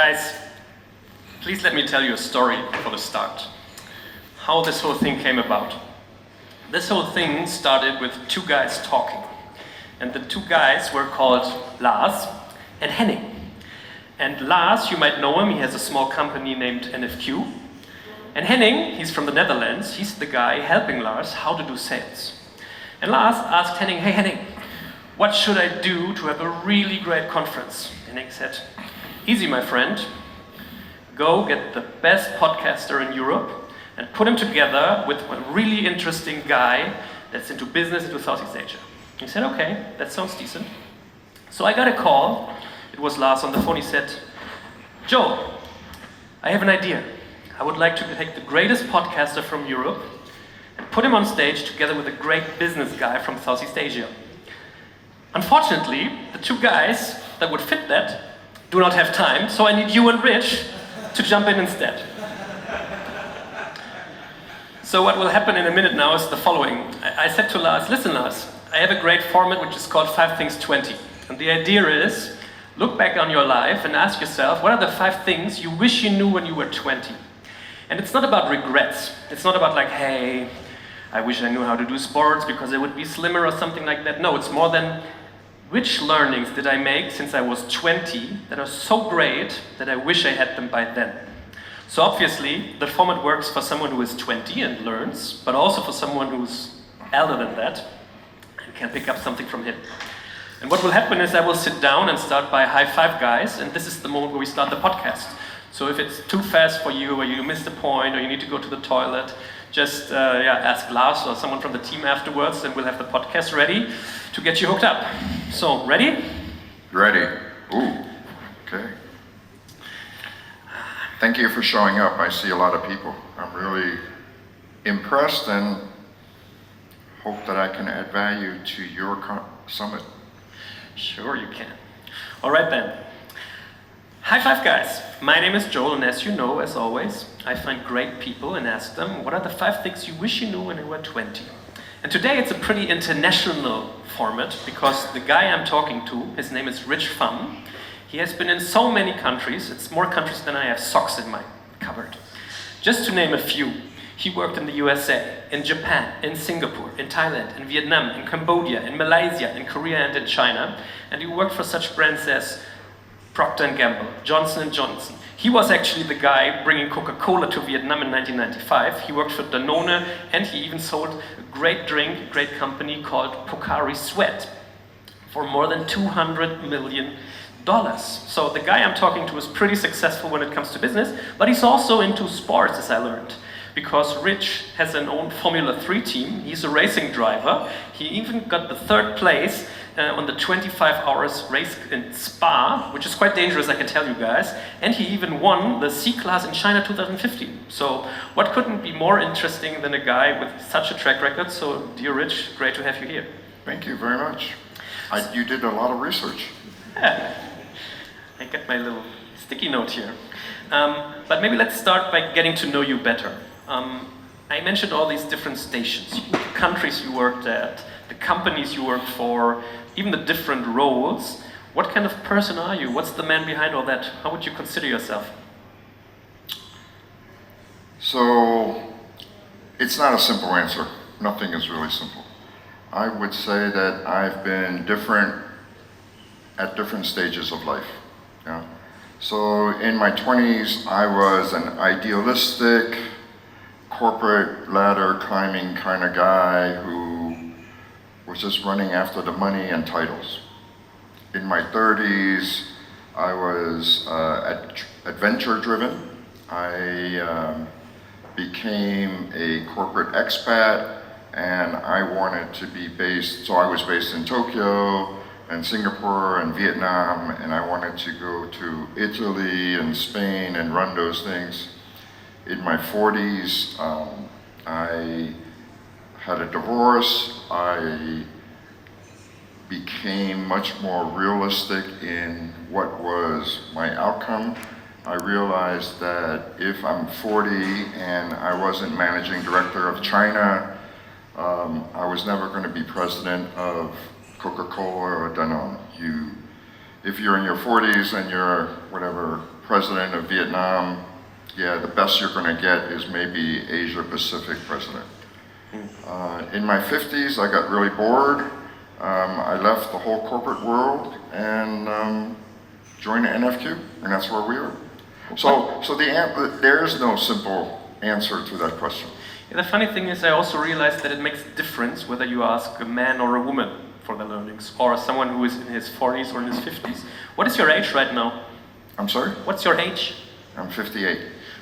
Guys, please let me tell you a story for the start. How this whole thing came about. This whole thing started with two guys talking. And the two guys were called Lars and Henning. And Lars, you might know him, he has a small company named NFQ. And Henning, he's from the Netherlands, he's the guy helping Lars how to do sales. And Lars asked Henning, hey Henning, what should I do to have a really great conference? Henning said, easy my friend, go get the best podcaster in Europe and put him together with a really interesting guy that's into business into Southeast Asia. He said, okay, that sounds decent. So I got a call, it was Lars on the phone, he said, Joe, I have an idea. I would like to take the greatest podcaster from Europe and put him on stage together with a great business guy from Southeast Asia. Unfortunately, the two guys that would fit that do not have time, so I need you and Rich to jump in instead. So what will happen in a minute now is the following. I said to Lars, listen Lars, I have a great format which is called 5 Things 20. And the idea is, look back on your life and ask yourself, what are the 5 things you wish you knew when you were 20? And it's not about regrets. It's not about like, hey, I wish I knew how to do sports because I would be slimmer or something like that. No, it's more than, which learnings did I make since I was 20 that are so great that I wish I had them by then? So obviously, the format works for someone who is 20 and learns, but also for someone who's elder than that and can pick up something from him. And what will happen is I will sit down and start by high five guys, and this is the moment where we start the podcast. So if it's too fast for you, or you missed a point, or you need to go to the toilet, just ask Lars or someone from the team afterwards, and we'll have the podcast ready to get you hooked up. So, ready? Ready. Ooh, okay. Thank you for showing up. I see a lot of people. I'm really impressed and hope that I can add value to your summit. Sure you can. All right then. High five guys. My name is Joel, and as you know, as always, I find great people and ask them, what are the 5 things you wish you knew when you were 20? And today it's a pretty international format because the guy I'm talking to, his name is Rich Pham. He has been in so many countries, it's more countries than I have socks in my cupboard. Just to name a few, he worked in the USA, in Japan, in Singapore, in Thailand, in Vietnam, in Cambodia, in Malaysia, in Korea, and in China. And he worked for such brands as Procter & Gamble, Johnson & Johnson. He was actually the guy bringing Coca-Cola to Vietnam in 1995. He worked for Danone, and he even sold a great drink, a great company called Pocari Sweat for more than $200 million. So the guy I'm talking to is pretty successful when it comes to business, but he's also into sports, as I learned. Because Rich has an own Formula 3 team, he's a racing driver. He even got the 3rd place on the 25 hours race in Spa, which is quite dangerous, I can tell you guys. And he even won the C-Class in China 2015. So what couldn't be more interesting than a guy with such a track record? So dear Rich, great to have you here. Thank you very much. You did a lot of research. Yeah. I got my little sticky note here. But maybe let's start by getting to know you better. I mentioned all these different stations, the countries you worked at, the companies you worked for, even the different roles. What kind of person are you? What's the man behind all that? How would you consider yourself? So, it's not a simple answer. Nothing is really simple. I would say that I've been different at different stages of life. Yeah. So in my 20s, I was an idealistic, corporate ladder climbing kind of guy who was just running after the money and titles. In my 30s, I was adventure driven. I became a corporate expat, and I wanted to be based, so I was based in Tokyo, and Singapore and Vietnam, and I wanted to go to Italy and Spain and run those things. In my 40s, I had a divorce. I became much more realistic in what was my outcome. I realized that if I'm 40 and I wasn't managing director of China, I was never going to be president of Coca-Cola or Danone. If you're in your 40s and you're whatever president of Vietnam, yeah, the best you're going to get is maybe Asia Pacific president. In my 50s, I got really bored. I left the whole corporate world and joined the NFQ, and that's where we are. So there is no simple answer to that question. Yeah, the funny thing is I also realized that it makes a difference whether you ask a man or a woman for their learnings, or someone who is in his 40s or in his 50s. What is your age right now? I'm sorry? What's your age? I'm 58.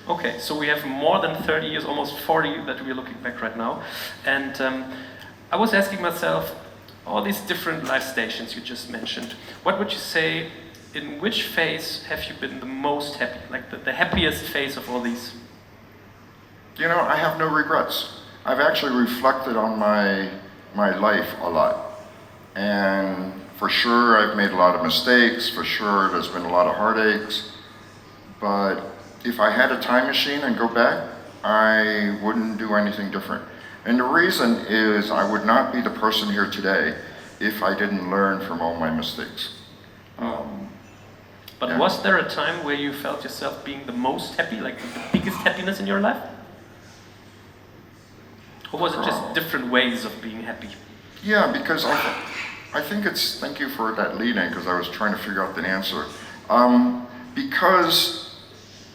Okay, so we have more than 30 years, almost 40 that we're looking back right now. And I was asking myself, all these different life stations you just mentioned, what would you say, in which phase have you been the most happy, like the happiest phase of all these? You know, I have no regrets. I've actually reflected on my life a lot. And for sure, I've made a lot of mistakes. For sure, there's been a lot of heartaches. But if I had a time machine and go back, I wouldn't do anything different. And the reason is I would not be the person here today if I didn't learn from all my mistakes. But yeah. Was there a time where you felt yourself being the most happy, like the biggest happiness in your life? Or was it just different ways of being happy? Yeah, because I think it's, thank you for that lead in, because I was trying to figure out the answer. Because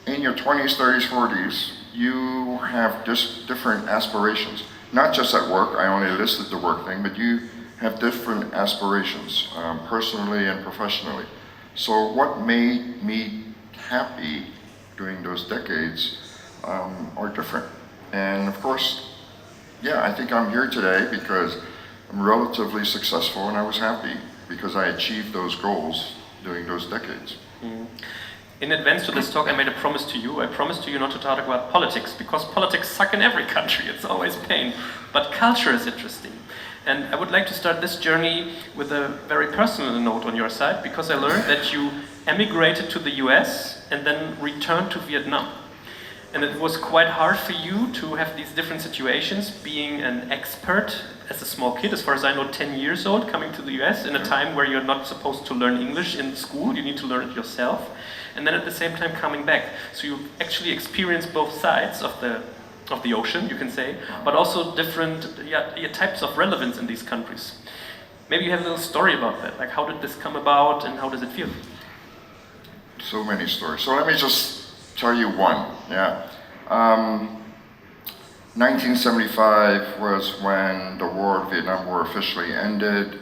in your 20s, 30s, 40s, you have just different aspirations. Not just at work, I only listed the work thing, but you have different aspirations, personally and professionally. So what made me happy during those decades are different. And of course, yeah, I think I'm here today because I'm relatively successful and I was happy because I achieved those goals during those decades. In advance to this talk, I made a promise to you. I promised to you not to talk about politics because politics suck in every country. It's always pain. But culture is interesting. And I would like to start this journey with a very personal note on your side because I learned that you emigrated to the US and then returned to Vietnam. And it was quite hard for you to have these different situations, being an expert as a small kid, as far as I know, 10 years old, coming to the US in a time where you're not supposed to learn English in school, you need to learn it yourself. And then at the same time coming back. So you actually experience both sides of the ocean, you can say, but also different types of relevance in these countries. Maybe you have a little story about that, like how did this come about and how does it feel? So many stories. So let me just tell you one. Yeah. 1975 was when the Vietnam War officially ended.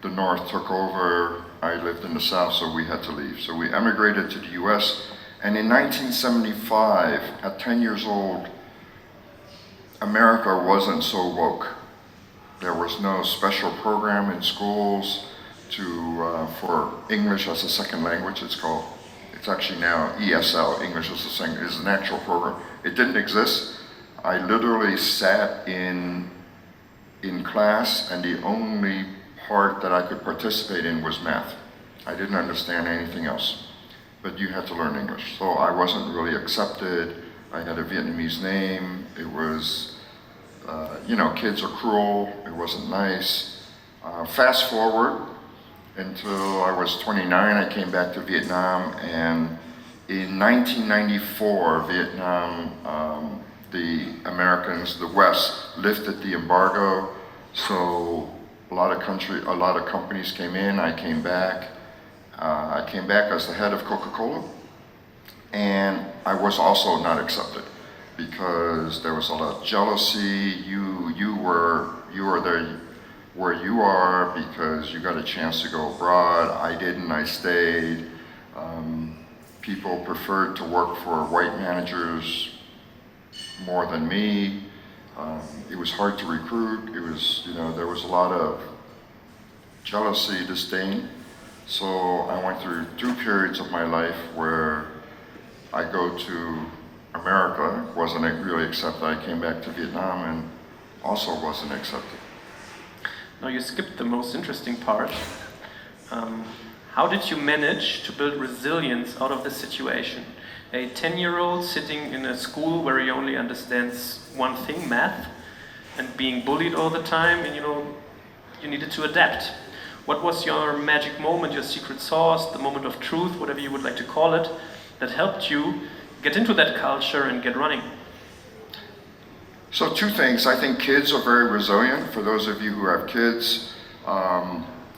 The North took over. I lived in the South, so we had to leave. So we emigrated to the US. And in 1975, at 10 years old, America wasn't so woke. There was no special program in schools for English as a second language. It's actually now ESL, English as an actual program. It didn't exist. I literally sat in class, and the only part that I could participate in was math. I didn't understand anything else, but you had to learn English. So I wasn't really accepted. I had a Vietnamese name. It was, kids are cruel. It wasn't nice. Fast forward until I was 29, I came back to Vietnam, and in 1994, Vietnam, the Americans, the West, lifted the embargo. So a lot of companies came in. I came back. I came back as the head of Coca-Cola, and I was also not accepted because there was a lot of jealousy. You were there where you are because you got a chance to go abroad. I didn't. I stayed. People preferred to work for white managers more than me. It was hard to recruit. It was, there was a lot of jealousy, disdain. So I went through 2 periods of my life where I go to America, wasn't really accepted. I came back to Vietnam and also wasn't accepted. Now you skipped the most interesting part. How did you manage to build resilience out of this situation? A 10-year-old sitting in a school where he only understands one thing, math, and being bullied all the time, and you needed to adapt. What was your magic moment, your secret sauce, the moment of truth, whatever you would like to call it, that helped you get into that culture and get running? So two things. I think kids are very resilient. For those of you who have kids,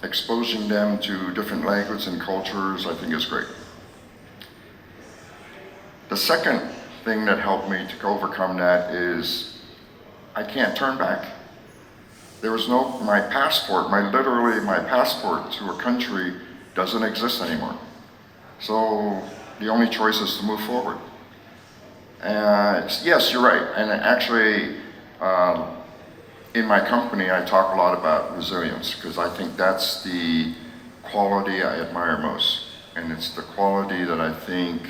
exposing them to different languages and cultures, I think is great. The second thing that helped me to overcome that is I can't turn back. There was my passport to a country doesn't exist anymore. So the only choice is to move forward. Yes, you're right. And actually, in my company, I talk a lot about resilience because I think that's the quality I admire most. And it's the quality that I think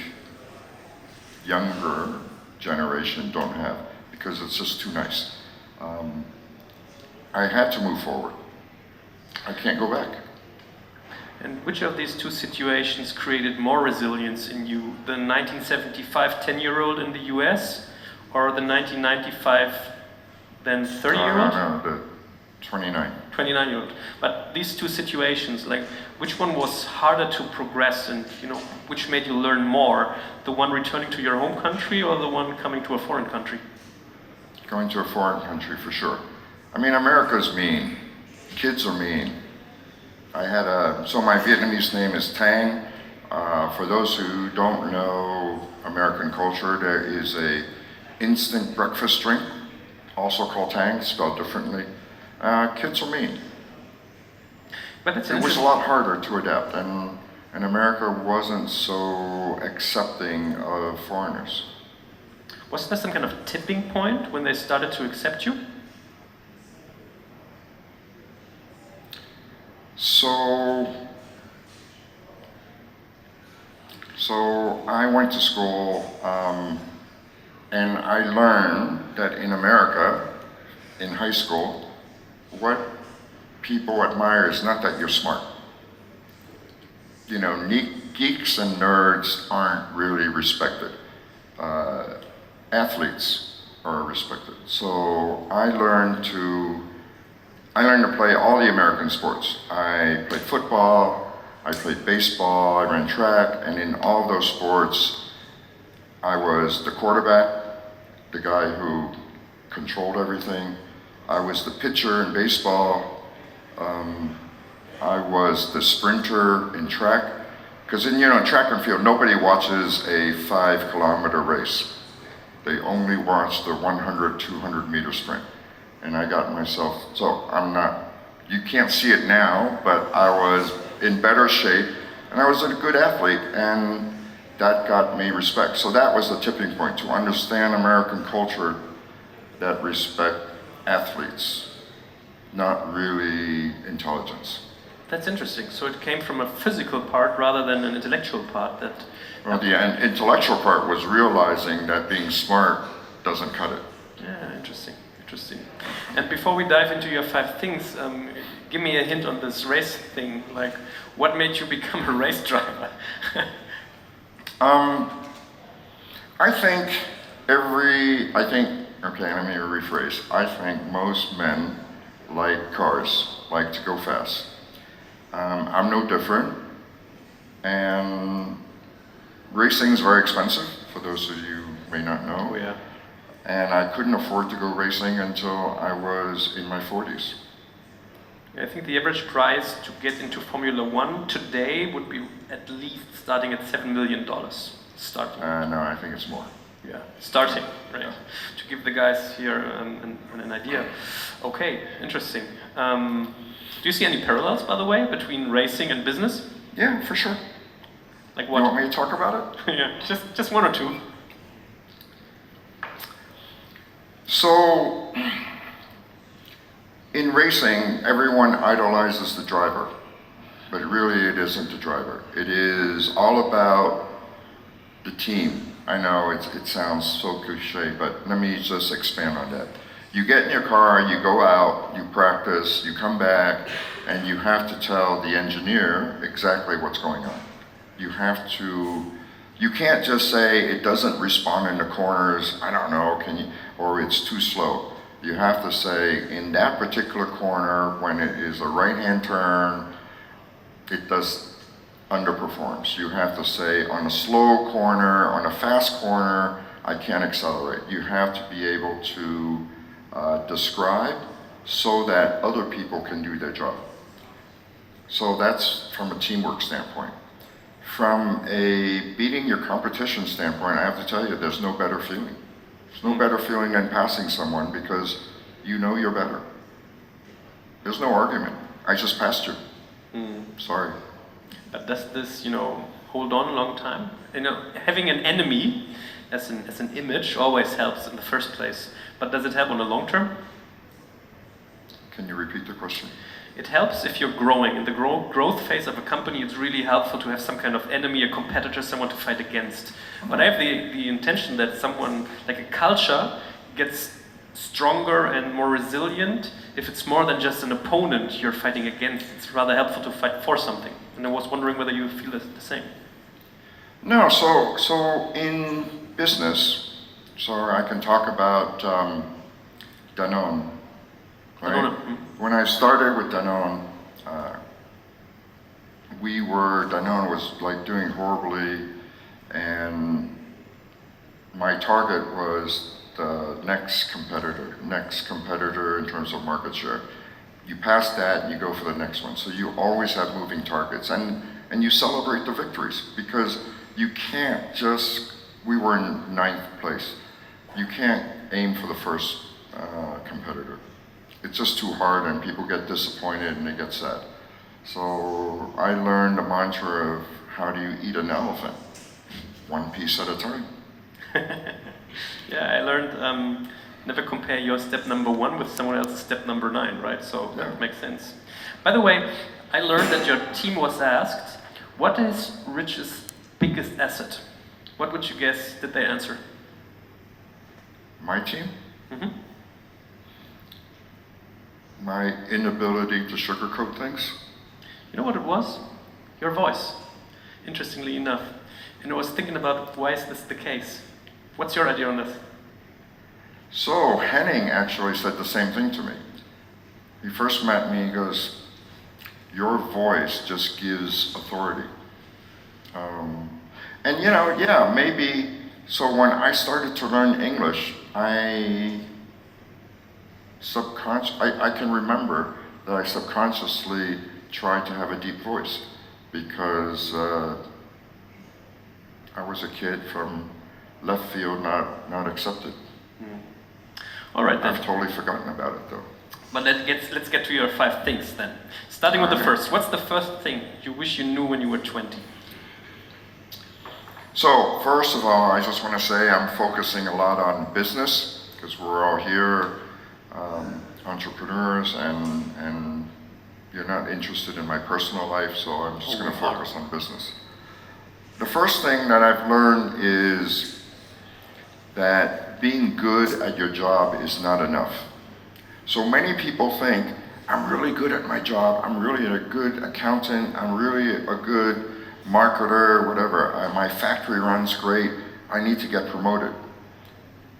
younger generation don't have because it's just too nice. I had to move forward. I can't go back. And which of these two situations created more resilience in you? The 1975 10-year-old in the US or the 1995 then 30-year-old? No, the 29. 29-year-old. But these two situations, like which one was harder to progress and which made you learn more? The one returning to your home country or the one coming to a foreign country? Going to a foreign country for sure. I mean, America's mean. Kids are mean. So my Vietnamese name is Tang. For those who don't know American culture, there is a instant breakfast drink, also called Tang, spelled differently. Kids are mean. But it was a lot harder to adapt, and America wasn't so accepting of foreigners. Was there some kind of tipping point when they started to accept you? So I went to school, and I learned that in America, in high school, what people admire is not that you're smart. Geeks and nerds aren't really respected. Athletes are respected. So I learned to play all the American sports. I played football, I played baseball, I ran track, and in all those sports, I was the quarterback, the guy who controlled everything. I was the pitcher in baseball. I was the sprinter in track. Because in track and field, nobody watches a 5-kilometer race. They only watch the 100, 200 meter sprint. And I got myself, you can't see it now, but I was in better shape and I was a good athlete, and that got me respect. So that was the tipping point, to understand American culture that respect athletes, not really intelligence. That's interesting. So it came from a physical part rather than an intellectual part. Well, the intellectual part was realizing that being smart doesn't cut it. Yeah, interesting. And before we dive into your 5 things, give me a hint on this race thing. Like, what made you become a race driver? Okay, let me rephrase. I think most men like cars, like to go fast. I'm no different. And racing is very expensive, for those of you who may not know. Oh, yeah. And I couldn't afford to go racing until I was in my 40s. I think the average price to get into Formula One today would be at least starting at $7 million. Starting. No, I think it's more. Yeah, starting, right? Yeah. To give the guys here an idea. Okay, interesting. Do you see any parallels, by the way, between racing and business? Yeah, for sure. Like what? You want me to talk about it? Yeah, just one or two. So, in racing, everyone idolizes the driver, but really it isn't the driver. It is all about the team. I know it sounds so cliche, but let me just expand on that. You get in your car, you go out, you practice, you come back, and you have to tell the engineer exactly what's going on. You can't just say it doesn't respond in the corners, I don't know, or it's too slow. You have to say in that particular corner, when it is a right-hand turn, underperforms. You have to say, on a slow corner, on a fast corner, I can't accelerate. You have to be able to describe so that other people can do their job. So that's from a teamwork standpoint. From a beating your competition standpoint, I have to tell you, there's no better feeling. There's no better feeling than passing someone because you know you're better. There's no argument. I just passed you. Sorry. But does this, hold on a long time? Having an enemy as an image always helps in the first place. But does it help on the long term? Can you repeat the question? It helps if you're growing. In the growth phase of a company, it's really helpful to have some kind of enemy, a competitor, someone to fight against. But I have the intention that someone, like a culture, gets stronger and more resilient if it's more than just an opponent you're fighting against. It's rather helpful to fight for something. And I was wondering whether you feel the same. No, so in business, so I can talk about Danone. Right? Danone. When I started with Danone, Danone was like doing horribly, and my target was the next competitor in terms of market share. You pass that and you go for the next one. So you always have moving targets, and you celebrate the victories, because you can't just, we were in 9th place. You can't aim for the first competitor. It's just too hard, and people get disappointed and they get sad. So I learned the mantra of how do you eat an elephant? One piece at a time. Yeah, I learned never compare your step number 1 with someone else's step number 9, right? So Yeah. that makes sense. By the way, I learned that your team was asked, what is Rich's biggest asset? What would you guess did they answer? My team? Mm-hmm. My inability to sugarcoat things? You know what it was? Your voice, interestingly enough. And I was thinking about, why is this the case? What's your idea on this? So Henning actually said the same thing to me. He first met me, he goes, your voice just gives authority. And yeah, maybe, so when I started to learn English, I can remember that I subconsciously tried to have a deep voice, because I was a kid from left field, not accepted. All right then. I've totally forgotten about it though. But let's get to your 5 things then. Starting with the first. What's the first thing you wish you knew when you were 20? So first of all, I just want to say I'm focusing a lot on business, because we're all here, entrepreneurs, and you're not interested in my personal life, so I'm just going to focus on business. The first thing that I've learned is that being good at your job is not enough. So many people think, I'm really good at my job, I'm really a good accountant, I'm really a good marketer, whatever, my factory runs great, I need to get promoted.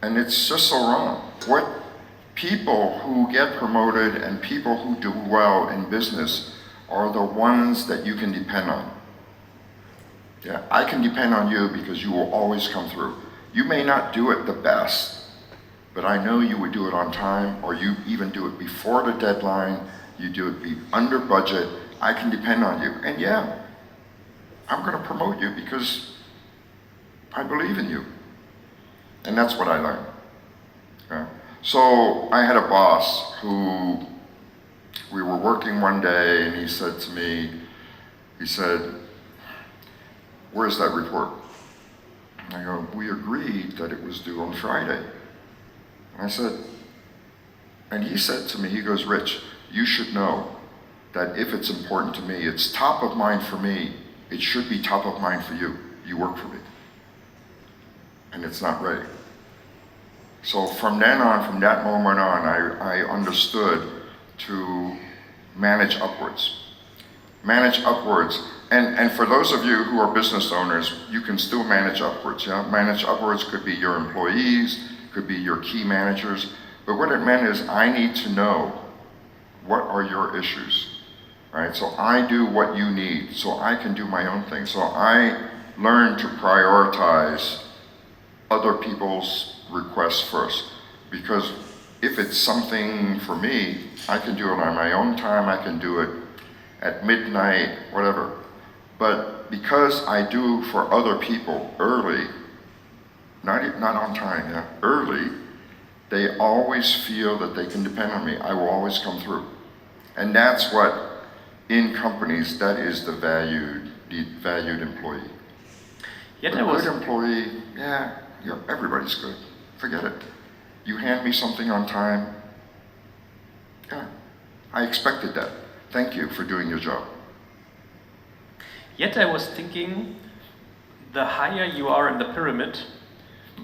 And it's just so wrong. What people who get promoted and people who do well in business are the ones that you can depend on. Yeah, I can depend on you because you will always come through. You may not do it the best, but I know you would do it on time, or you even do it before the deadline, you do it under budget. I can depend on you. And yeah, I'm going to promote you because I believe in you. And that's what I learned. Okay? So I had a boss who, we were working one day, and he said to me, he said, where's that report? And I go, we agreed that it was due on Friday. And I said, and he said to me, he goes, Rich, you should know that if it's important to me, it's top of mind for me, it should be top of mind for you. You work for me. And it's not ready. So from then on, from that moment on, I understood to manage upwards. Manage upwards. And for those of you who are business owners, you can still manage upwards. Yeah? Manage upwards could be your employees, could be your key managers. But what it meant is I need to know what are your issues. right? So I do what you need, so I can do my own thing. So I learn to prioritize other people's requests first, because if it's something for me, I can do it on my own time, I can do it at midnight, whatever. But because I do for other people early, not on time, yeah, early, they always feel that they can depend on me. I will always come through. And that's what, in companies, that is the valued employee. Yet A good employee, yeah, everybody's good. Forget it. You hand me something on time, yeah, I expected that. Thank you for doing your job. Yet I was thinking, the higher you are in the pyramid,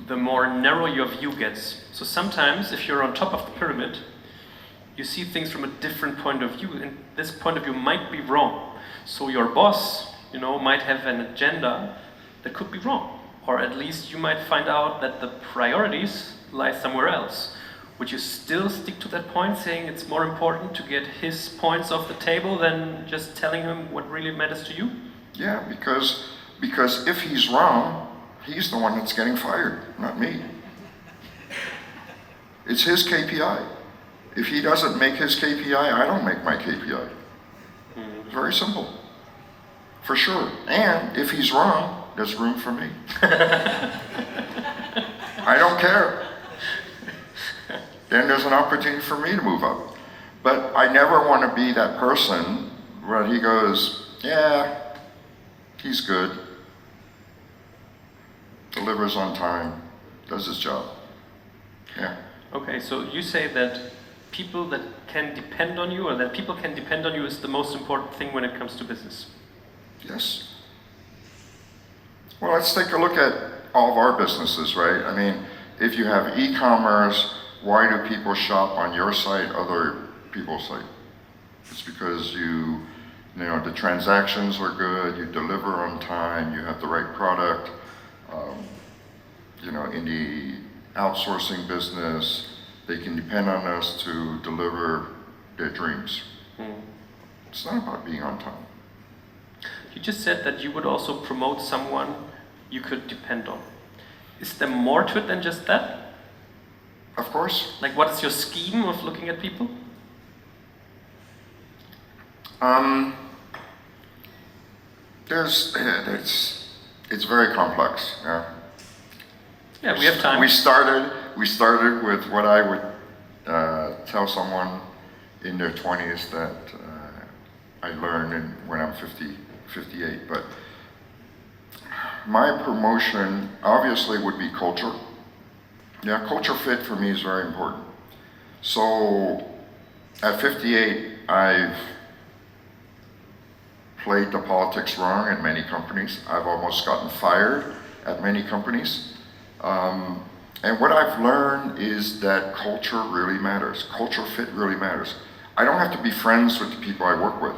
the more narrow your view gets. So sometimes, if you're on top of the pyramid, you see things from a different point of view, and this point of view might be wrong. So your boss, might have an agenda that could be wrong, or at least you might find out that the priorities lie somewhere else. Would you still stick to that point, saying it's more important to get his points off the table than just telling him what really matters to you? Yeah, because if he's wrong, he's the one that's getting fired, not me. It's his KPI. If he doesn't make his KPI, I don't make my KPI. It's very simple, for sure. And if he's wrong, there's room for me. I don't care. Then there's an opportunity for me to move up. But I never want to be that person where he goes, yeah, he's good, delivers on time, does his job. Yeah. Okay, so you say that people that can depend on you, or that people can depend on you, is the most important thing when it comes to business. Yes. Well, let's take a look at all of our businesses, right? I mean, if you have e-commerce, why do people shop on your site, other people's site? It's because the transactions are good, you deliver on time, you have the right product. In the outsourcing business, they can depend on us to deliver their dreams. It's not about being on time. You just said that you would also promote someone you could depend on. Is there more to it than just that? Of course. Like, what is your scheme of looking at people? It's very complex. Yeah. Yeah, we have time. We started with what I would tell someone in their 20s that I learned when I'm 58. But my promotion obviously would be culture. Yeah, culture fit for me is very important. So at 58, I've played the politics wrong at many companies. I've almost gotten fired at many companies. And what I've learned is that culture really matters. Culture fit really matters. I don't have to be friends with the people I work with,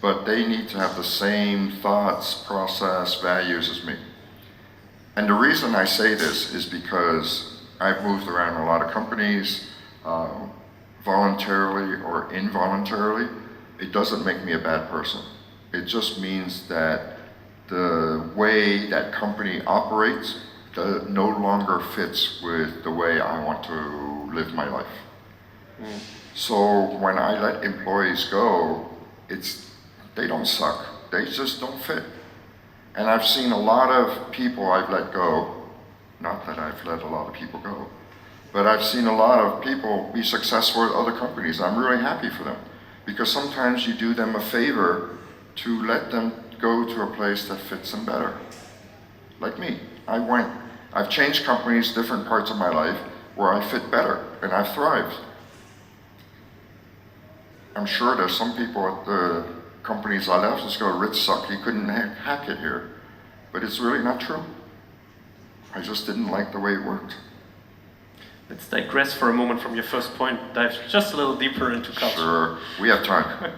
but they need to have the same thoughts, process, values as me. And the reason I say this is because I've moved around a lot of companies, voluntarily or involuntarily. It doesn't make me a bad person. It just means that the way that company operates no longer fits with the way I want to live my life. So when I let employees go, they don't suck, they just don't fit. And I've seen a lot of people I've let go, not that I've let a lot of people go, but I've seen a lot of people be successful at other companies. I'm really happy for them, because sometimes you do them a favor to let them go to a place that fits them better. Like me, I've changed companies, different parts of my life, where I fit better, and I've thrived. I'm sure there's some people at the companies I left just go, Rich sucked, he couldn't hack it here. But it's really not true. I just didn't like the way it worked. Let's digress for a moment from your first point, dive just a little deeper into culture. Sure, we have time.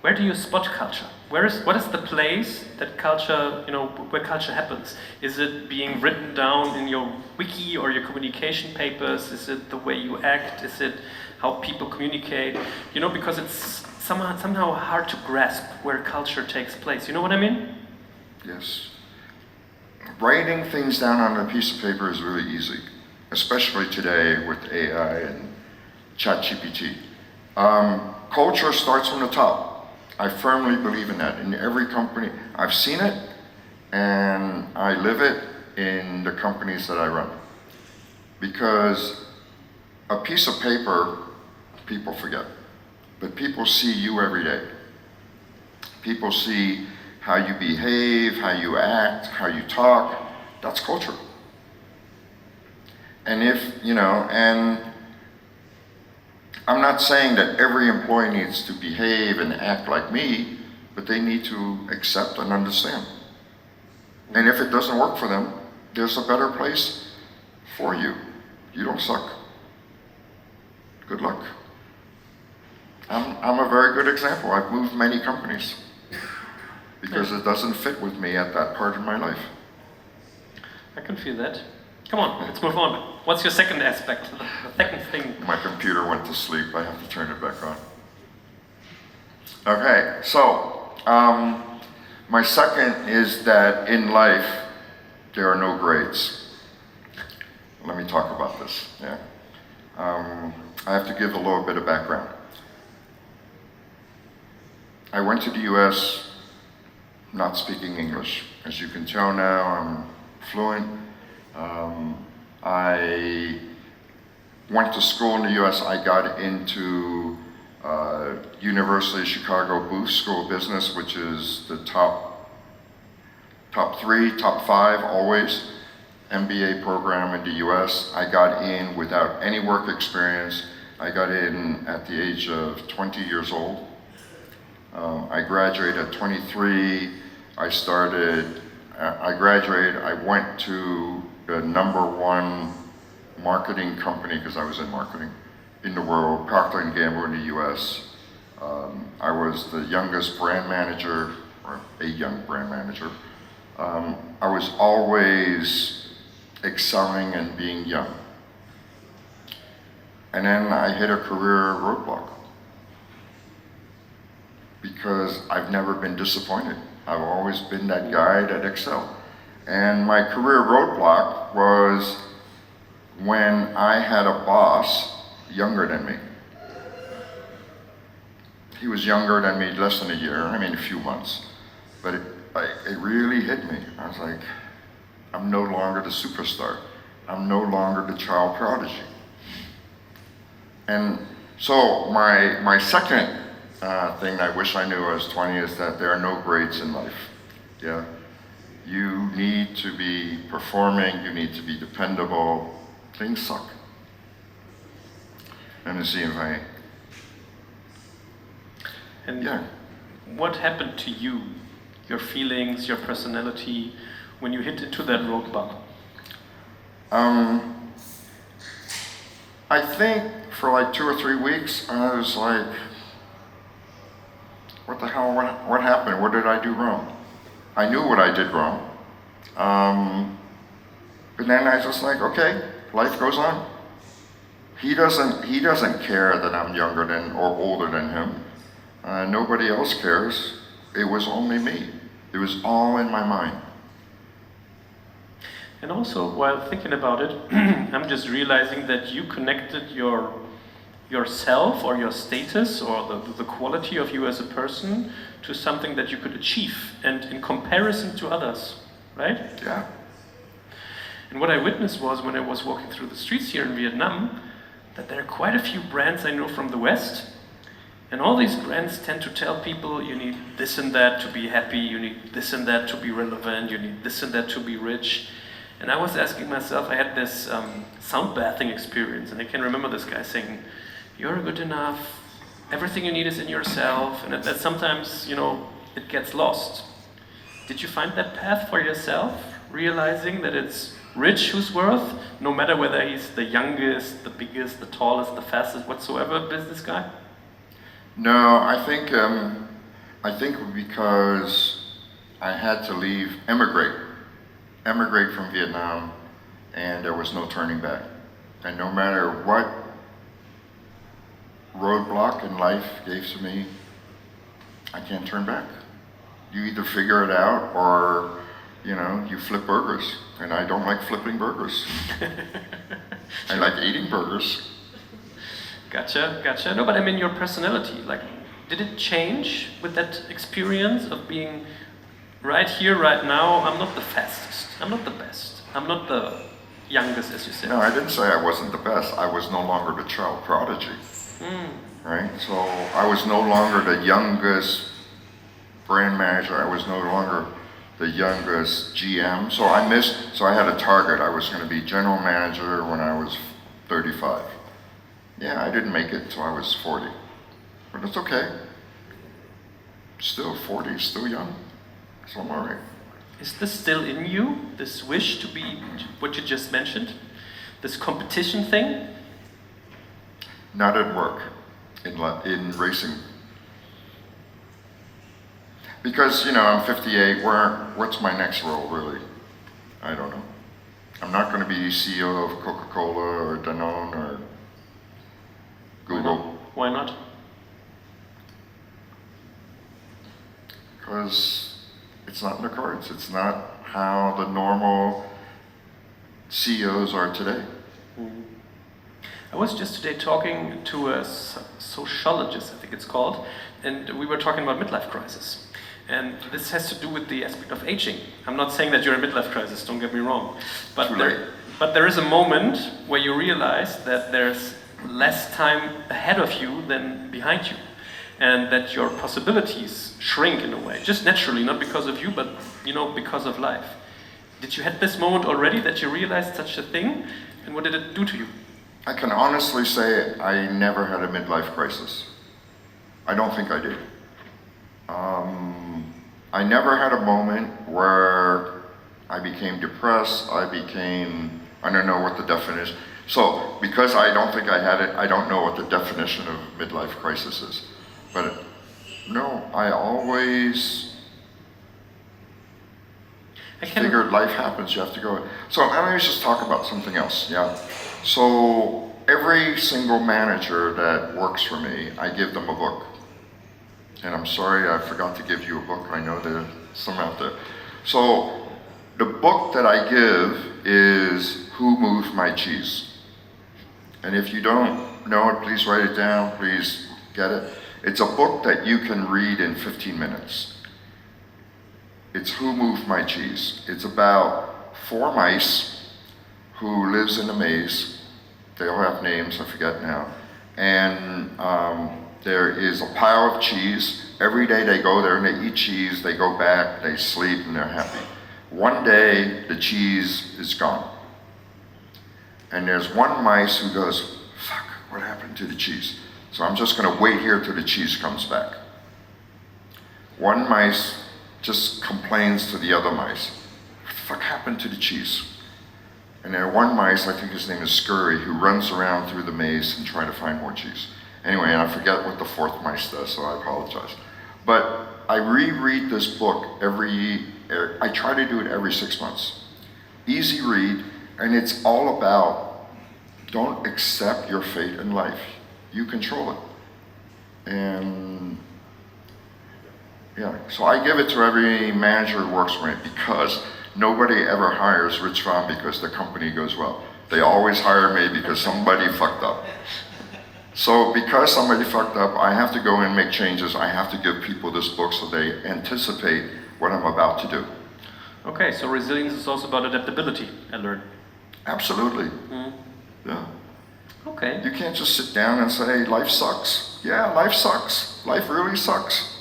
Where do you spot culture? what is the place that culture, where culture happens? Is it being written down in your wiki or your communication papers? Is it the way you act? Is it how people communicate? Because it's somehow hard to grasp where culture takes place. You know what I mean? Yes. Writing things down on a piece of paper is really easy, especially today with AI and ChatGPT. Culture starts from the top. I firmly believe in that. In every company, I've seen it, and I live it in the companies that I run. Because a piece of paper, people forget, but people see you every day. People see how you behave, how you act, how you talk. That's culture. And and I'm not saying that every employee needs to behave and act like me, but they need to accept and understand. And if it doesn't work for them, there's a better place for you. You don't suck. Good luck. I'm a very good example. I've moved many companies because it doesn't fit with me at that part of my life. I can feel that. Come on, let's move on. What's your second aspect, the second thing? My computer went to sleep. I have to turn it back on. Okay, so my second is that in life, there are no grades. Let me talk about this, yeah. I have to give a little bit of background. I went to the US not speaking English. As you can tell now, I'm fluent. I went to school in the US. I got into University of Chicago Booth School of Business, which is the top 3, top 5 always, MBA program in the US. I got in without any work experience. I got in at the age of 20 years old. I graduated at 23. I graduated, I went to the #1 marketing company, because I was in marketing, in the world, Procter & Gamble in the US. I was the youngest brand manager, or a young brand manager. I was always excelling and being young. And then I hit a career roadblock, because I've never been disappointed. I've always been that guy that excelled. And my career roadblock was when I had a boss younger than me. He was younger than me less than a year, a few months. But it really hit me. I was like, I'm no longer the superstar. I'm no longer the child prodigy. And so my second thing I wish I knew when I was 20 is that there are no grades in life. Yeah, you need to be performing. You need to be dependable. Things suck. Let me see if I. And yeah. What happened to you, your feelings, your personality, when you hit into that roadblock? I think for like 2 or 3 weeks, I was like, what the hell, what happened? What did I do wrong? I knew what I did wrong. But then I was just like, okay, life goes on. He doesn't care that I'm younger than or older than him. Nobody else cares. It was only me. It was all in my mind. And also, while thinking about it, I'm just realizing that you connected yourself or your status or the quality of you as a person to something that you could achieve, and in comparison to others, right? Yeah. And what I witnessed was, when I was walking through the streets here in Vietnam, that there are quite a few brands I know from the West, and all these brands tend to tell people you need this and that to be happy, you need this and that to be relevant, you need this and that to be rich. And I was asking myself, I had this sound bathing experience, and I can remember this guy saying, you're good enough, everything you need is in yourself, and that sometimes, it gets lost. Did you find that path for yourself, realizing that it's Rich who's worth, no matter whether he's the youngest, the biggest, the tallest, the fastest, whatsoever business guy? No, I think I think because I had to emigrate from Vietnam, and there was no turning back. And no matter what roadblock in life gave to me, I can't turn back. You either figure it out or, you flip burgers. And I don't like flipping burgers. I like eating burgers. Gotcha. No, but I mean your personality, like, did it change with that experience of being right here, right now? I'm not the fastest, I'm not the best, I'm not the youngest, as you said. No, I didn't say I wasn't the best. I was no longer the child prodigy. Right? So I was no longer the youngest brand manager. I was no longer the youngest GM. So I had a target. I was going to be general manager when I was 35. Yeah, I didn't make it until I was 40. But it's okay. Still 40, still young. So I'm all right. Is this still in you, this wish to be what you just mentioned? This competition thing? Not at work, in racing. Because, I'm 58, what's my next role, really? I don't know. I'm not going to be CEO of Coca-Cola or Danone or Google. Why not? Because it's not in the cards. It's not how the normal CEOs are today. I was just today talking to a sociologist, I think it's called, and we were talking about midlife crisis. And this has to do with the aspect of aging. I'm not saying that you're in a midlife crisis, don't get me wrong. But there is a moment where you realize that there's less time ahead of you than behind you. And that your possibilities shrink in a way, just naturally, not because of you, but because of life. Did you have this moment already that you realized such a thing? And what did it do to you? I can honestly say I never had a midlife crisis. I don't think I did. I never had a moment where I became depressed, I don't know what the definition. So, because I don't think I had it, I don't know what the definition of midlife crisis is. But no, I always figured life happens, you have to go. So let me just talk about something else, yeah. So every single manager that works for me, I give them a book. And I'm sorry I forgot to give you a book, I know there's some out there. So the book that I give is Who Moved My Cheese? And if you don't know it, please write it down, please get it. It's a book that you can read in 15 minutes. It's Who Moved My Cheese? It's about 4 mice who lives in a maze. They all have names, I forget now. And there is a pile of cheese. Every day they go there and they eat cheese, they go back, they sleep, and they're happy. One day, the cheese is gone. And there's one mice who goes, fuck, what happened to the cheese? So I'm just gonna wait here till the cheese comes back. One mice just complains to the other mice, what the fuck happened to the cheese? And there one mice, I think his name is Scurry, who runs around through the maze and try to find more cheese. Anyway, and I forget what the 4th mice does, so I apologize. But I reread this book I try to do it every 6 months. Easy read, and it's all about don't accept your fate in life. You control it. And yeah, so I give it to every manager who works for me because nobody ever hires Rich Pham because the company goes well. They always hire me because somebody fucked up. So because somebody fucked up, I have to go in and make changes. I have to give people this book so they anticipate what I'm about to do. Okay, so resilience is also about adaptability, I learned. Absolutely. Yeah. Okay. You can't just sit down and say, life sucks. Yeah, life sucks. Life really sucks.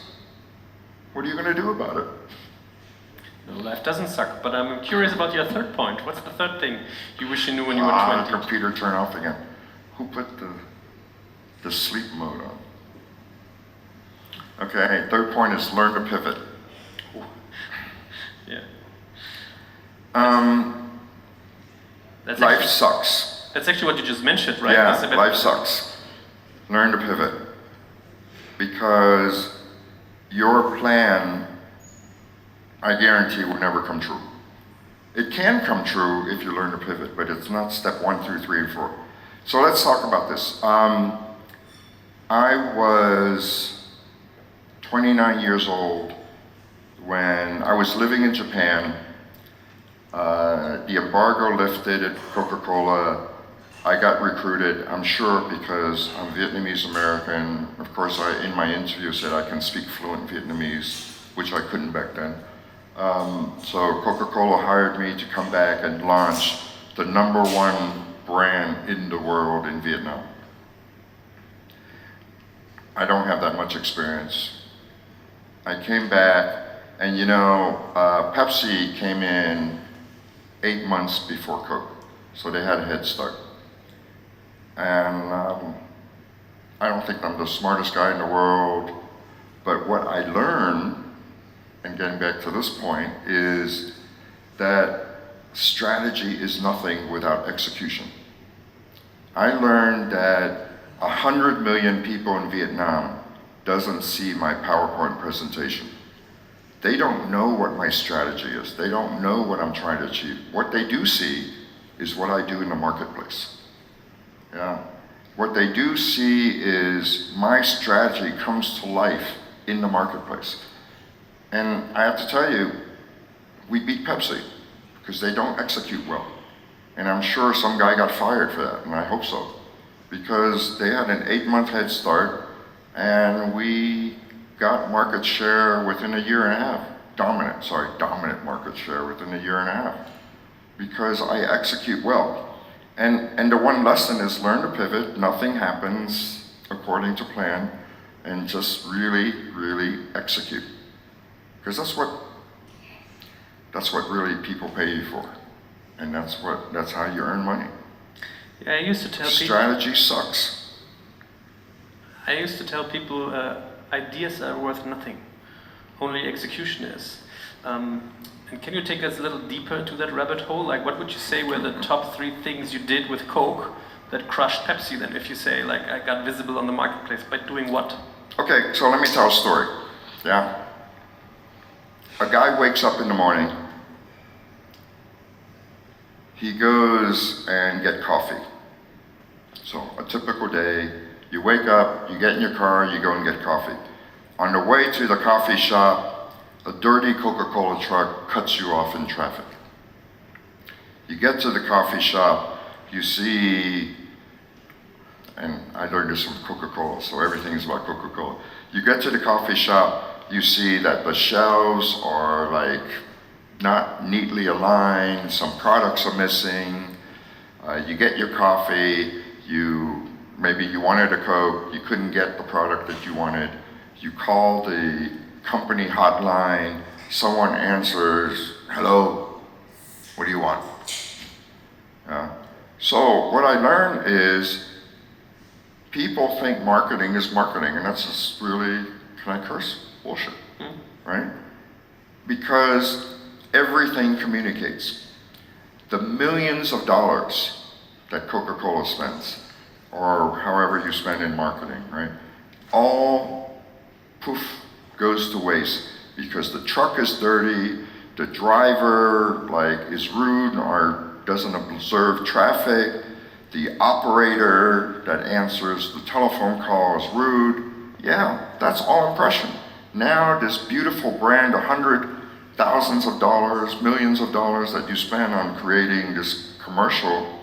What are you going to do about it? No, life doesn't suck, but I'm curious about your third point. What's the third thing you wish you knew when you were 20? The computer turned off again. Who put the sleep mode on? Okay, third point is learn to pivot. Yeah. Life sucks. That's actually what you just mentioned, right? Yeah, life sucks. Learn to pivot. Because your plan, I guarantee, will never come true. It can come true if you learn to pivot, but it's not step 1, 2, 3, and 4. So let's talk about this. I was 29 years old when I was living in Japan. The embargo lifted at Coca-Cola. I got recruited, I'm sure, because I'm Vietnamese American. Of course, in my interview said I can speak fluent Vietnamese, which I couldn't back then. So Coca-Cola hired me to come back and launch the #1 brand in the world in Vietnam. I don't have that much experience. I came back, and Pepsi came in 8 months before Coke, so they had a head start. And I don't think I'm the smartest guy in the world, but what I learned, and getting back to this point, is that strategy is nothing without execution. I learned that 100 million people in Vietnam doesn't see my PowerPoint presentation. They don't know what my strategy is. They don't know what I'm trying to achieve. What they do see is what I do in the marketplace. Yeah. What they do see is my strategy comes to life in the marketplace. And I have to tell you, we beat Pepsi because they don't execute well. And I'm sure some guy got fired for that, and I hope so. Because they had an 8-month head start, and we got market share within a year and a half. Dominant market share within a year and a half. Because I execute well. And the one lesson is learn to pivot, nothing happens according to plan, and just really, really execute. Because that's what really people pay you for. And that's how you earn money. Yeah, I used to tell Strategy sucks. I used to tell people ideas are worth nothing. Only execution is. And can you take us a little deeper into that rabbit hole? Like, what would you say were the top 3 things you did with Coke that crushed Pepsi then? If you say, like, I got visible on the marketplace, by doing what? Okay, so let me tell a story. Yeah? A guy wakes up in the morning. He goes and get coffee. So a typical day, you wake up, you get in your car, you go and get coffee. On the way to the coffee shop, a dirty Coca-Cola truck cuts you off in traffic. You get to the coffee shop, you see, and I learned this from Coca-Cola, so everything is about Coca-Cola. You get to the coffee shop, you see that the shelves are like not neatly aligned, some products are missing. You get your coffee, maybe you wanted a Coke, you couldn't get the product that you wanted. You call the company hotline, someone answers, hello, what do you want? So what I learned is people think marketing is marketing, and that's just really, can I curse? Bullshit, right? Because everything communicates. The millions of dollars that Coca-Cola spends, or however you spend in marketing, right? All poof goes to waste because the truck is dirty, the driver is rude or doesn't observe traffic, the operator that answers the telephone call is rude. Yeah, that's all impression. Now this beautiful brand, thousands of dollars, millions of dollars that you spend on creating this commercial,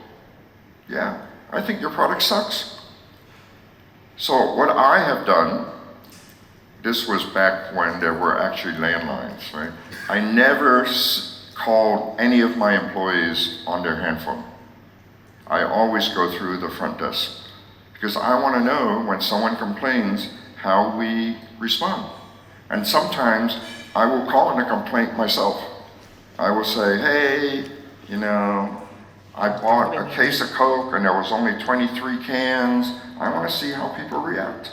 yeah, I think your product sucks. So what I have done, this was back when there were actually landlines, right? I never called any of my employees on their handphone. I always go through the front desk because I want to know when someone complains how we respond. And sometimes I will call in a complaint myself. I will say, hey, I bought a case of Coke and there was only 23 cans. I want to see how people react.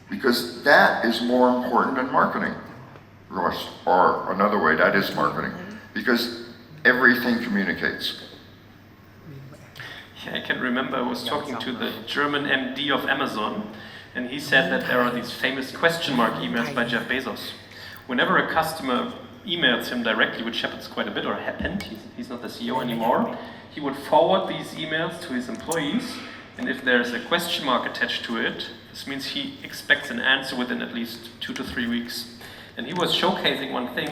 Because that is more important than marketing. Or another way, that is marketing. Because everything communicates. Yeah, I can remember I was talking to the German MD of Amazon, And he said that there are these famous question mark emails by Jeff Bezos. Whenever a customer emails him directly, which happens quite a bit, or happened, he's not the CEO anymore, he would forward these emails to his employees, and if there's a question mark attached to it, this means he expects an answer within at least 2 to 3 weeks. And he was showcasing one thing.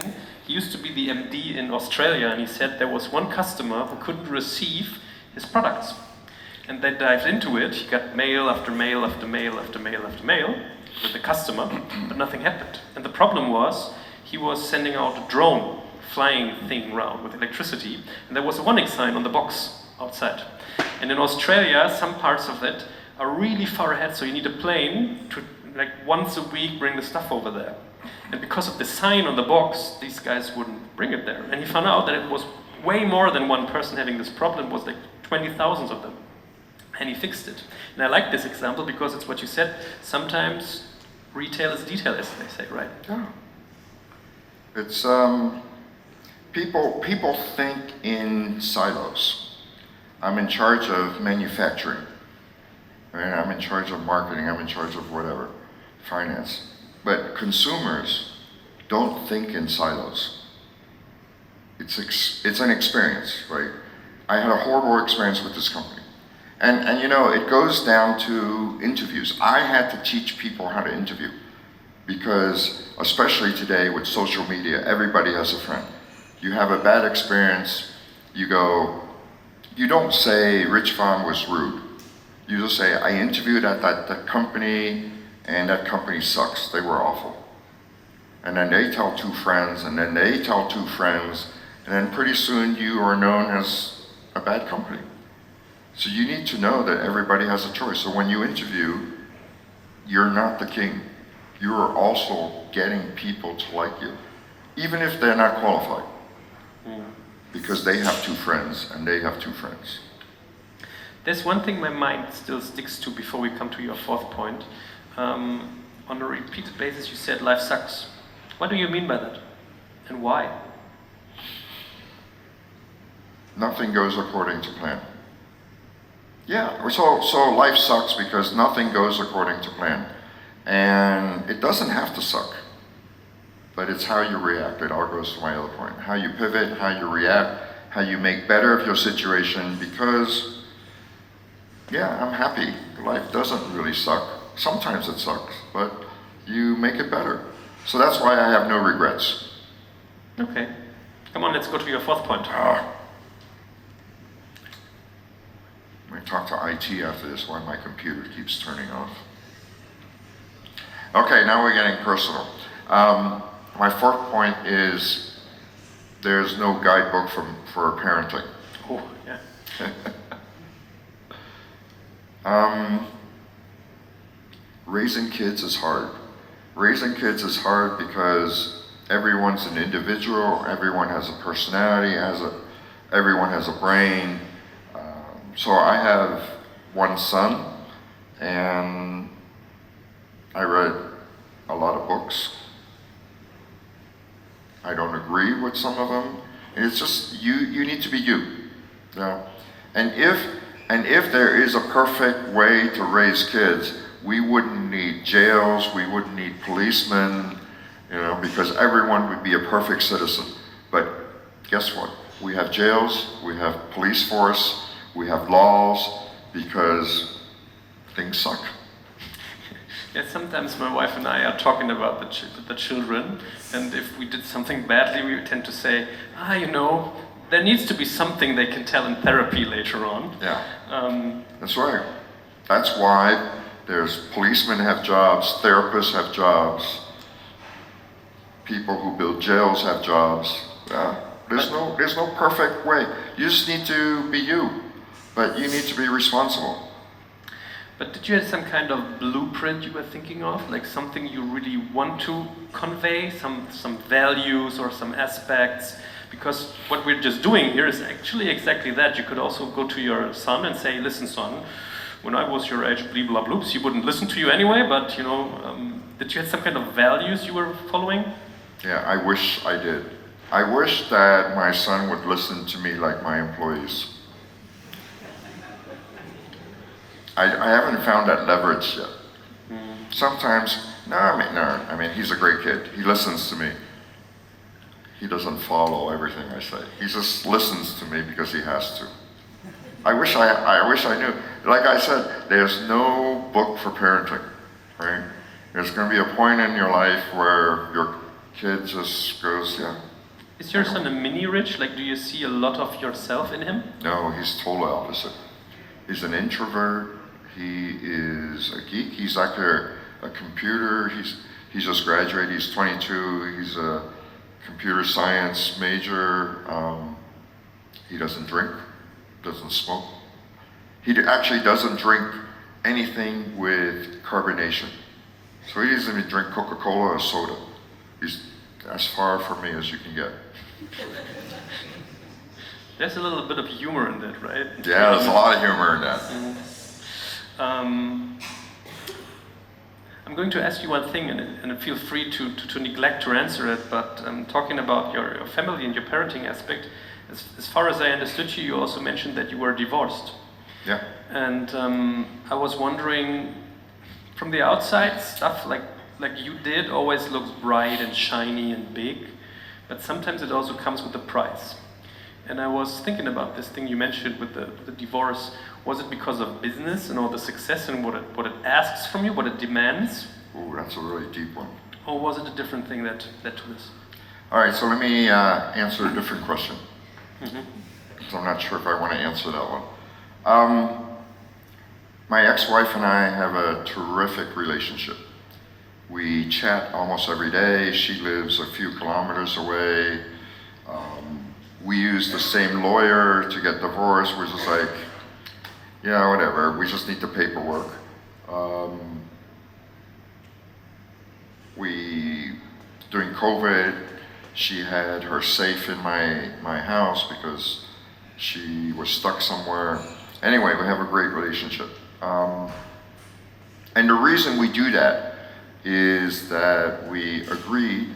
He used to be the MD in Australia, and he said there was one customer who couldn't receive his products. And they dived into it. He got mail after mail after mail after mail after mail with the customer, but nothing happened. And the problem was, he was sending out a drone, flying thing around with electricity, and there was a warning sign on the box outside. And in Australia, some parts of it are really far ahead, so you need a plane to, like, once a week bring the stuff over there. And because of the sign on the box, these guys wouldn't bring it there. And he found out that it was way more than one person having this problem. It was like 20,000 of them. And he fixed it. And I like this example because it's what you said. Sometimes retail is detail, as they say, right? Yeah. It's, people think in silos. I'm in charge of manufacturing. Right? I'm in charge of marketing. I'm in charge of whatever, finance. But consumers don't think in silos. It's an experience, right? I had a horrible experience with this company. And you know, it goes down to interviews. I had to teach people how to interview because, especially today with social media, everybody has a friend. You have a bad experience, you don't say Rich Pham was rude. You just say, I interviewed at that company, and that company sucks. They were awful. And then they tell 2 friends, and then they tell 2 friends, and then pretty soon you are known as a bad company. So you need to know that everybody has a choice. So when you interview, you're not the king. You are also getting people to like you, even if they're not qualified. Because they have 2 friends, and they have 2 friends. There's one thing my mind still sticks to before we come to your 4th point. On a repeated basis, you said life sucks. What do you mean by that? And why? Nothing goes according to plan. Yeah, so life sucks because nothing goes according to plan. And it doesn't have to suck, but it's how you react. It all goes to my other point. How you pivot, how you react, how you make better of your situation because, yeah, I'm happy. Life doesn't really suck. Sometimes it sucks, but you make it better. So that's why I have no regrets. Okay. Come on, let's go to your 4th point. I'm going to talk to IT after this why my computer keeps turning off. Okay, now we're getting personal. My 4th point is there's no guidebook for parenting. Oh, yeah. Raising kids is hard. Raising kids is hard because everyone's an individual, everyone has a personality, everyone has a brain. So I have one son, and I read a lot of books. I don't agree with some of them. It's just, you need to be you. You know? And if there is a perfect way to raise kids, we wouldn't need jails, we wouldn't need policemen, you know, because everyone would be a perfect citizen. But guess what? We have jails, we have police force, we have laws, because things suck. Yeah, sometimes my wife and I are talking about the children, and if we did something badly, we tend to say, you know, there needs to be something they can tell in therapy later on. Yeah, that's right. That's why there's policemen have jobs, therapists have jobs, people who build jails have jobs. There's no perfect way. You just need to be you, but you need to be responsible. But did you have some kind of blueprint you were thinking of, like something you really want to convey, some values or some aspects? Because what we're just doing here is actually exactly that. You could also go to your son and say, listen, son, when I was your age, blah, blah, bloops, he wouldn't listen to you anyway, but, you know, did you have some kind of values you were following? Yeah, I wish I did. I wish that my son would listen to me like my employees. I haven't found that leverage yet. sometimes, no, I mean, he's a great kid. He listens to me. He doesn't follow everything I say. He just listens to me because he has to. I wish I knew. Like I said, there's no book for parenting, right? There's going to be a point in your life where your kid just goes, yeah. Is your son a mini Rich? Like, do you see a lot of yourself in him? No, he's totally opposite. He's an introvert. He is a geek. He's like a computer. He's just graduated. He's 22. He's a computer science major. He doesn't drink, doesn't smoke. He actually doesn't drink anything with carbonation. So he doesn't even drink Coca-Cola or soda. He's as far from me as you can get. There's a little bit of humor in that, right? Yeah, there's a lot of humor in that. I'm going to ask you one thing, and feel free to neglect to answer it, but talking about your family and your parenting aspect, as far as I understood you, you also mentioned that you were divorced. Yeah. And I was wondering, from the outside, stuff like you did always looks bright and shiny and big, but sometimes it also comes with a price. And I was thinking about this thing you mentioned with the divorce. Was it because of business and all the success and what it asks from you, what it demands? Ooh, that's a really deep one. Or was it a different thing that led to this? All right, so let me answer a different question. Mm-hmm. So I'm not sure if I want to answer that one. My ex-wife and I have a terrific relationship. We chat almost every day. She lives a few kilometers away. We use the same lawyer to get divorced. We're just like, yeah, whatever. We just need the paperwork. During COVID, she had her safe in my house because she was stuck somewhere. Anyway, we have a great relationship. And the reason we do that is that we agreed.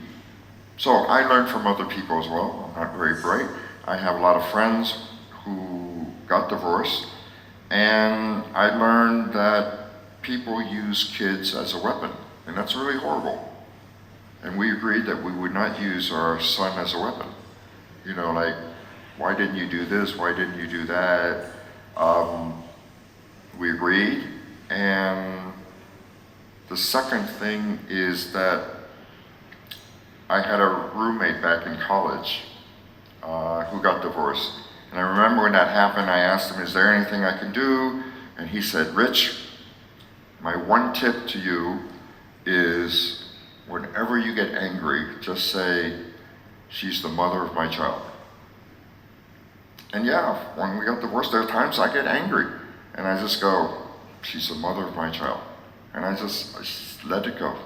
So I learned from other people as well. I'm not very bright. I have a lot of friends who got divorced, and I learned that people use kids as a weapon, and that's really horrible. And we agreed that we would not use our son as a weapon. You know, like, why didn't you do this? Why didn't you do that? We agreed, and the second thing is that I had a roommate back in college who got divorced. And I remember when that happened, I asked him, is there anything I can do? And he said, Rich, my one tip to you is whenever you get angry, just say, she's the mother of my child. And yeah, when we got divorced, there are times I get angry. And I just go, she's the mother of my child. And I just let it go.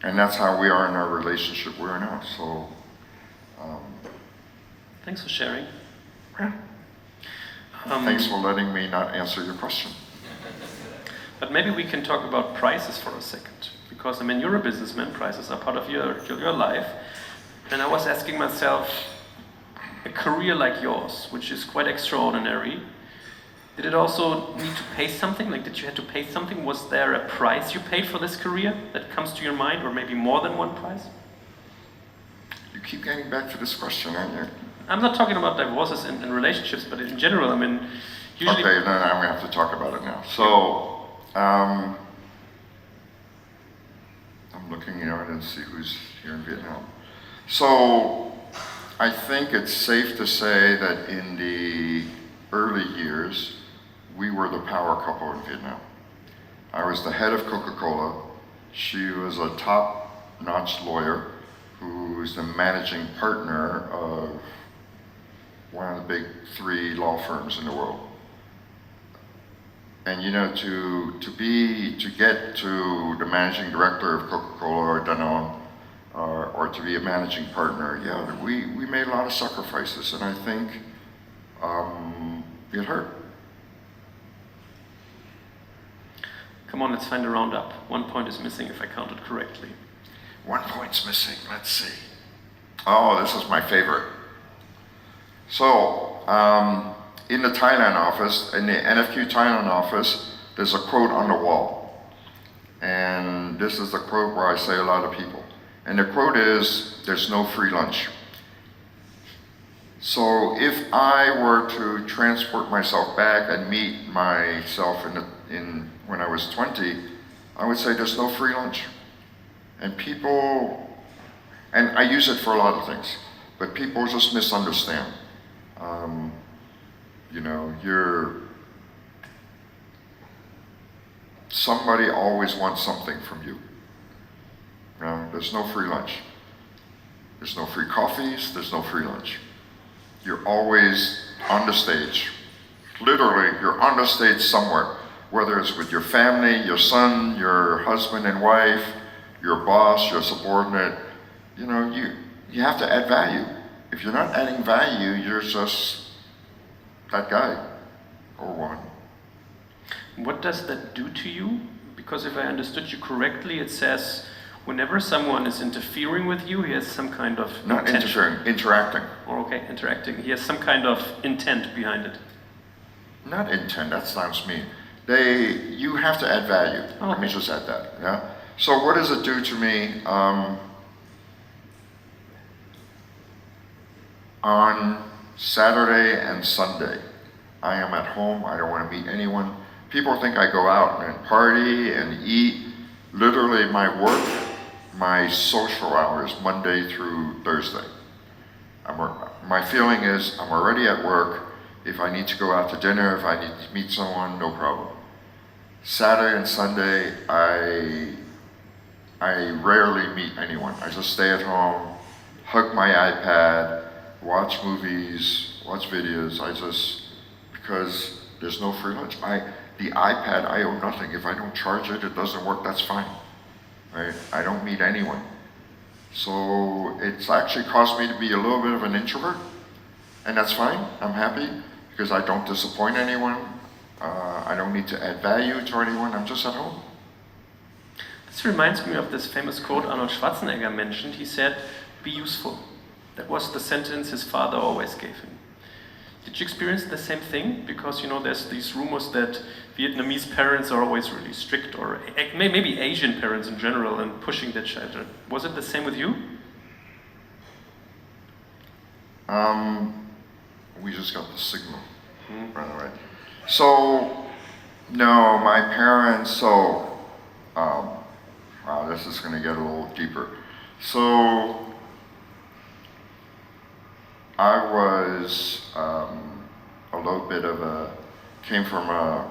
And that's how we are in our relationship we're in now. So, thanks for sharing. Thanks for letting me not answer your question. But maybe we can talk about prices for a second. Because, I mean, you're a businessman, prices are part of your life. And I was asking myself, a career like yours, which is quite extraordinary, did it also need to pay something? Like, did you have to pay something? Was there a price you paid for this career that comes to your mind, or maybe more than one price? You keep getting back to this question, aren't you? I'm not talking about divorces and relationships, but in general, I mean, usually... Okay, then I'm going to have to talk about it now. So, I'm looking around and see who's here in Vietnam. So, I think it's safe to say that in the early years, we were the power couple in Vietnam. I was the head of Coca-Cola. She was a top-notch lawyer who's the managing partner of one of the big 3 law firms in the world. And you know, to get to the managing director of Coca-Cola or Danone, or to be a managing partner, yeah, we made a lot of sacrifices, and I think it hurt. Come on, let's find a roundup. 1 point is missing if I counted correctly. 1 point's missing, let's see. Oh, this is my favorite. So, in the Thailand office, in the NFQ Thailand office, there's a quote on the wall. And this is the quote where I say a lot of people. And the quote is, there's no free lunch. So if I were to transport myself back and meet myself when I was 20, I would say there's no free lunch. And people, and I use it for a lot of things, but people just misunderstand. You know, somebody always wants something from you. There's no free lunch. There's no free coffees, there's no free lunch. You're always on the stage. Literally, you're on the stage somewhere, whether it's with your family, your son, your husband and wife, your boss, your subordinate. You know, you have to add value. If you're not adding value, you're just that guy or woman. What does that do to you? Because if I understood you correctly, it says whenever someone is interfering with you, he has some kind of Not intent. interfering, interacting. Or okay, interacting. He has some kind of intent behind it. Not intent, that sounds mean. You have to add value. Oh, Let me okay. just add that. Yeah. So what does it do to me? On Saturday and Sunday, I am at home. I don't want to meet anyone. People think I go out and party and eat. Literally, my social hours, Monday through Thursday. My feeling is I'm already at work. If I need to go out to dinner, if I need to meet someone, no problem. Saturday and Sunday, I rarely meet anyone. I just stay at home, hug my iPad, watch movies, watch videos. Because there's no free lunch. The iPad, I owe nothing. If I don't charge it, it doesn't work, that's fine. Right? I don't meet anyone. So it's actually caused me to be a little bit of an introvert. And that's fine, I'm happy, because I don't disappoint anyone. I don't need to add value to anyone, I'm just at home. This reminds me of this famous quote Arnold Schwarzenegger mentioned. He said, "Be useful." That was the sentence his father always gave him. Did you experience the same thing? Because, you know, there's these rumors that Vietnamese parents are always really strict, or maybe Asian parents in general, and pushing their children. Was it the same with you? We just got the signal. Right. So, no, my parents, wow, this is going to get a little deeper. So, I was a little bit of came from a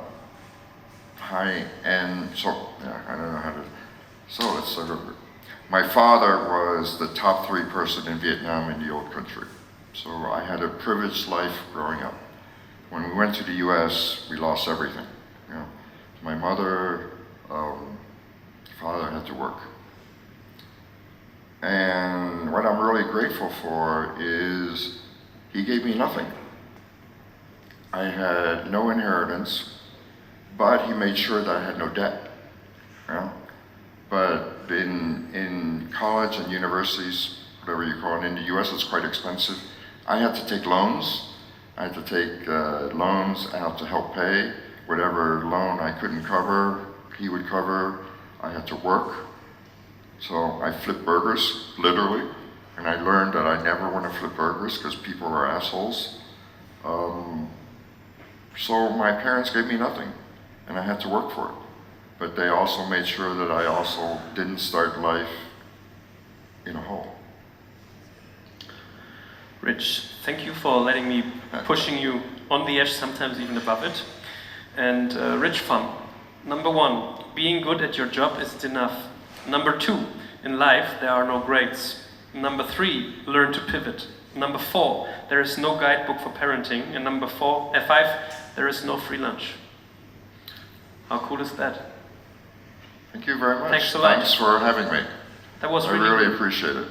high-end, I don't know how to, my father was the top 3 person in Vietnam in the old country. So I had a privileged life growing up. When we went to the US, we lost everything. You know, my mother, father had to work. And what I'm really grateful for is he gave me nothing. I had no inheritance, but he made sure that I had no debt. You know? But in college and universities, whatever you call it, in the US it's quite expensive. I had to take loans. I had to take loans out to help pay. Whatever loan I couldn't cover, he would cover. I had to work. So I flipped burgers, literally. And I learned that I never want to flip burgers because people are assholes. So my parents gave me nothing, and I had to work for it. But they also made sure that I also didn't start life in a hole. Rich, thank you for letting me, pushing you on the edge, sometimes even above it. And Rich Pham, number 1, being good at your job isn't enough. Number 2, in life there are no grades. Number 3, learn to pivot. Number 4, there is no guidebook for parenting. And number 5, there is no free lunch. How cool is that? Thank you very much. Thanks a lot. Thanks for having me. That was I really appreciate it.